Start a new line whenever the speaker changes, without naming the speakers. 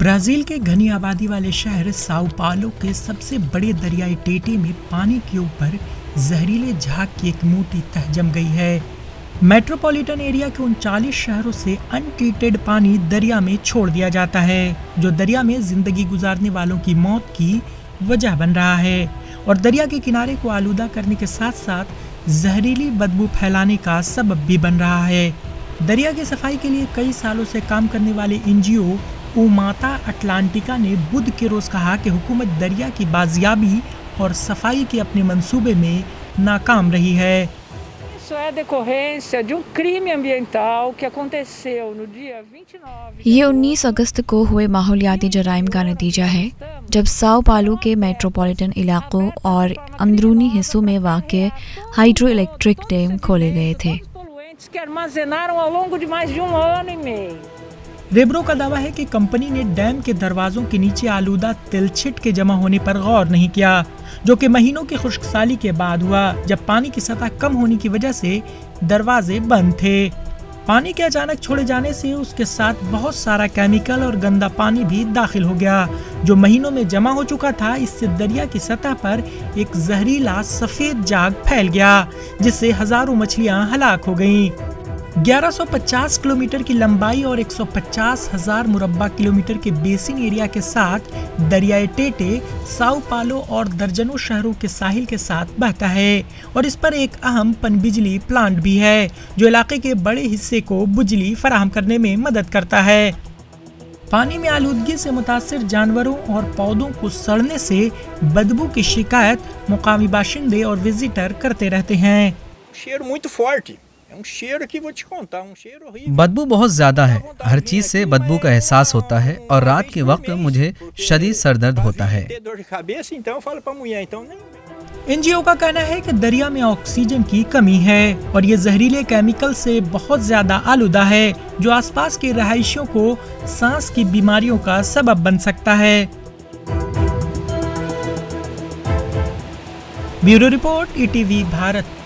Brazil के घनी आबादी वाले शहर साओ पाउलो के सबसे बड़े दरियाई टेटे में पानी के ऊपर जहरीले झाग की एक मोटी तह जम गई है। मेट्रोपॉलिटन एरिया के 39 शहरों से अनट्रीटेड पानी दरिया में छोड़ दिया जाता है, जो दरिया में जिंदगी गुजारने वालों की मौत की वजह बन रहा है और दरिया के किनारे को आलूदा करने के साथ साथ जहरीली बदबू फैलाने का सबब भी बन रहा है। दरिया की सफाई के लिए कई सालों से काम करने वाले एनजीओ उमाता अटलांटिका ने बुध के रोज कहा कि हुकूमत दरिया की बाजियाबी और सफाई के अपने मंसूबे में नाकाम रही है।
ये 19 अगस्त को हुए माहौलियाती जराइम का नतीजा है, जब साओ पाउलो के मेट्रोपॉलिटन इलाकों और अंदरूनी हिस्सों में वाक़ हाइड्रो इलेक्ट्रिक डैम खोले गए थे।
रेबरो का दावा है कि कंपनी ने डैम के दरवाजों के नीचे आलूदा तिलछिट के जमा होने पर गौर नहीं किया, जो कि महीनों की खुश्कसाली के बाद हुआ, जब पानी की सतह कम होने की वजह से दरवाजे बंद थे। पानी के अचानक छोड़े जाने से उसके साथ बहुत सारा केमिकल और गंदा पानी भी दाखिल हो गया, जो महीनों में जमा हो चुका था। इससे दरिया की सतह पर एक जहरीला सफेद झाग फैल गया, जिससे हजारों मछलियां हलाक हो गईं। 1150 किलोमीटर की लंबाई और 150,000 मुरब्बा किलोमीटर के बेसिन एरिया के साथ दरियाई टेटे साओ पाउलो और दर्जनों शहरों के साहिल के साथ बहता है और इस पर एक अहम पनबिजली प्लांट भी है, जो इलाके के बड़े हिस्से को बिजली फराहम करने में मदद करता है। पानी में आलूदगी से मुतासिर जानवरों और पौधों को सड़ने से बदबू की शिकायत मुकामी बाशिंदे और विजिटर करते रहते हैं।
बदबू बहुत ज्यादा है, हर चीज से बदबू का एहसास होता है और रात के वक्त मुझे शदीद सरदर्द होता है।
एनजीओ का कहना है कि दरिया में ऑक्सीजन की कमी है और ये जहरीले केमिकल से बहुत ज्यादा आलूदा है, जो आसपास के रहायशियों को सांस की बीमारियों का सबब बन सकता है। Bureau report, ETV Bharat.